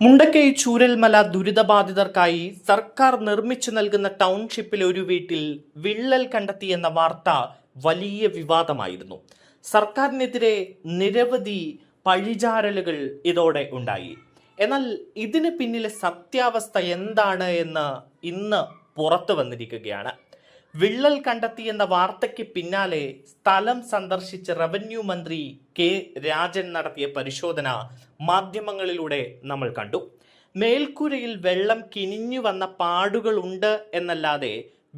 മുണ്ടക്കൈ ചൂരൽമല ദുരിതബാധിതർക്കായി സർക്കാർ നിർമ്മിച്ചു നൽകുന്ന ടൗൺഷിപ്പിലെ ഒരു വീട്ടിൽ വിള്ളൽ കണ്ടെത്തിയെന്ന വാർത്ത വലിയ വിവാദമായിരുന്നു. സർക്കാരിനെതിരെ നിരവധി പഴിചാരലുകൾ ഇതോടെ ഉണ്ടായി. എന്നാൽ ഇതിന് പിന്നിലെ സത്യാവസ്ഥ എന്താണ് എന്ന് ഇന്ന് പുറത്തു വന്നിരിക്കുകയാണ്. വിള്ളൽ കണ്ടെത്തിയെന്ന വാർത്തയ്ക്ക് പിന്നാലെ സ്ഥലം സന്ദർശിച്ച റവന്യൂ മന്ത്രി കെ രാജൻ നടത്തിയ പരിശോധന മാധ്യമങ്ങളിലൂടെ നമ്മൾ കണ്ടു. മേൽക്കൂരയിൽ വെള്ളം കിനിഞ്ഞു വന്ന പാടുകളുണ്ട് എന്നല്ലാതെ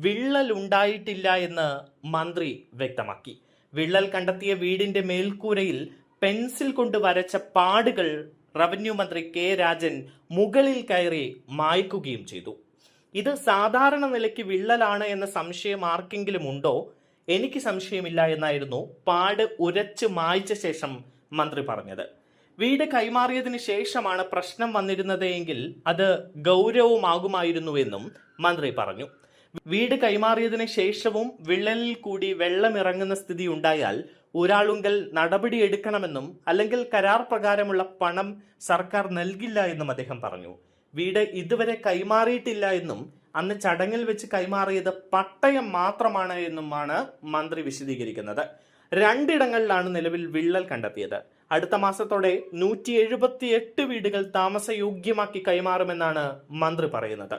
വിള്ളൽ ഉണ്ടായിട്ടില്ല എന്ന് മന്ത്രി വ്യക്തമാക്കി. വിള്ളൽ കണ്ടെത്തിയ വീടിന്റെ മേൽക്കൂരയിൽ പെൻസിൽ കൊണ്ട് വരച്ച പാടുകൾ റവന്യൂ മന്ത്രി കെ രാജൻ മുകളിൽ കയറി മായ്ക്കുകയും ചെയ്തു. ഇത് സാധാരണ നിലയ്ക്ക് വിള്ളലാണ് എന്ന സംശയം ആർക്കെങ്കിലും ഉണ്ടോ? എനിക്ക് സംശയമില്ല എന്നായിരുന്നു പാട് ഉരച്ച് മായ്ച്ച ശേഷം മന്ത്രി പറഞ്ഞത്. വീട് കൈമാറിയതിനു ശേഷമാണ് പ്രശ്നം വന്നിരുന്നത് എങ്കിൽ അത് ഗൗരവമാകുമായിരുന്നുവെന്നും മന്ത്രി പറഞ്ഞു. വീട് കൈമാറിയതിനു ശേഷവും വിള്ളലിൽ കൂടി വെള്ളം ഇറങ്ങുന്ന സ്ഥിതി ഉണ്ടായാൽ ഒരാളുങ്കൽ നടപടിയെടുക്കണമെന്നും അല്ലെങ്കിൽ കരാർ പ്രകാരമുള്ള പണം സർക്കാർ നൽകില്ല എന്നും അദ്ദേഹം പറഞ്ഞു. വീട് ഇതുവരെ കൈമാറിയിട്ടില്ല എന്നും അന്ന് ചടങ്ങിൽ വെച്ച് കൈമാറിയത് പട്ടയം മാത്രമാണ് എന്നുമാണ് മന്ത്രി വിശദീകരിക്കുന്നത്. രണ്ടിടങ്ങളിലാണ് നിലവിൽ വിള്ളൽ കണ്ടെത്തിയത്. അടുത്ത മാസത്തോടെ 178 വീടുകൾ താമസയോഗ്യമാക്കി കൈമാറുമെന്നാണ് മന്ത്രി പറയുന്നത്.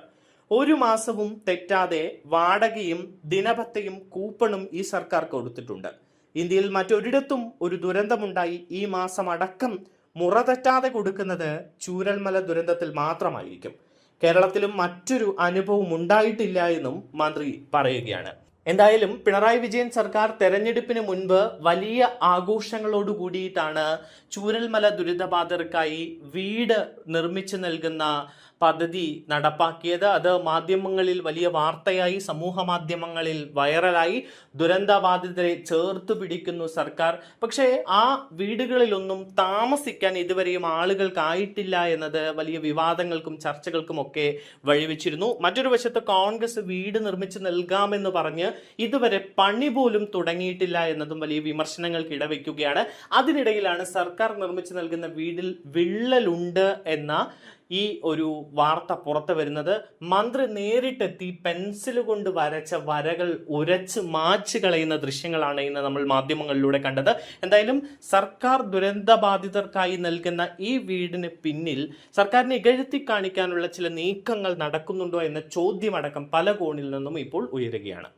ഒരു മാസവും തെറ്റാതെ വാടകയും ദിനഭത്തയും കൂപ്പണും ഈ സർക്കാർ കൊടുത്തിട്ടുണ്ട്. ഇന്ത്യയിൽ മറ്റൊരിടത്തും ഒരു ദുരന്തമുണ്ടായി ഈ മാസം അടക്കം മുറ തെറ്റാതെ കൊടുക്കുന്നത് ചൂരൽമല ദുരന്തത്തിൽ മാത്രമായിരിക്കും. കേരളത്തിലും മറ്റൊരു അനുഭവം ഉണ്ടായിട്ടില്ല എന്നും മന്ത്രി പറയുകയാണ്. എന്തായാലും പിണറായി വിജയൻ സർക്കാർ തെരഞ്ഞെടുപ്പിന് മുൻപ് വലിയ ആഘോഷങ്ങളോട് കൂടിയിട്ടാണ് ചൂരൽമല ദുരിതബാധിതർക്കായി വീട് നിർമ്മിച്ചു നൽകുന്ന പദ്ധതി നടപ്പാക്കിയത്. അത് മാധ്യമങ്ങളിൽ വലിയ വാർത്തയായി, സമൂഹ മാധ്യമങ്ങളിൽ വൈറലായി. ദുരന്തബാധിതരെ ചേർത്ത് പിടിക്കുന്നു സർക്കാർ. പക്ഷേ ആ വീടുകളിലൊന്നും താമസിക്കാൻ ഇതുവരെയും ആളുകൾക്കായിട്ടില്ല എന്നത് വലിയ വിവാദങ്ങൾക്കും ചർച്ചകൾക്കും ഒക്കെ വഴിവെച്ചിരുന്നു. മറ്റൊരു വശത്ത് കോൺഗ്രസ് വീട് നിർമ്മിച്ചു നൽകാമെന്ന് പറഞ്ഞ് ഇതുവരെ പണി പോലും തുടങ്ങിയിട്ടില്ല എന്നതും വലിയ വിമർശനങ്ങൾക്ക് ഇടവെക്കുകയാണ്. അതിനിടയിലാണ് സർക്കാർ നിർമ്മിച്ചു നൽകുന്ന വീടിൽ വിള്ളലുണ്ട് എന്ന ഈ ഒരു വാർത്ത പുറത്തു വരുന്നത്. മന്ത്രി നേരിട്ടെത്തി പെൻസിൽ കൊണ്ട് വരച്ച വരകൾ ഉരച്ച് മാച്ച് കളയുന്ന ദൃശ്യങ്ങളാണ് ഇന്ന് നമ്മൾ മാധ്യമങ്ങളിലൂടെ കണ്ടത്. എന്തായാലും സർക്കാർ ദുരന്തബാധിതർക്കായി നൽകുന്ന ഈ വീടിന് പിന്നിൽ സർക്കാരിനെ ഇകഴ്ത്തി കാണിക്കാനുള്ള ചില നീക്കങ്ങൾ നടക്കുന്നുണ്ടോ എന്ന ചോദ്യമടക്കം പല കോണിൽ നിന്നും ഇപ്പോൾ ഉയരുകയാണ്.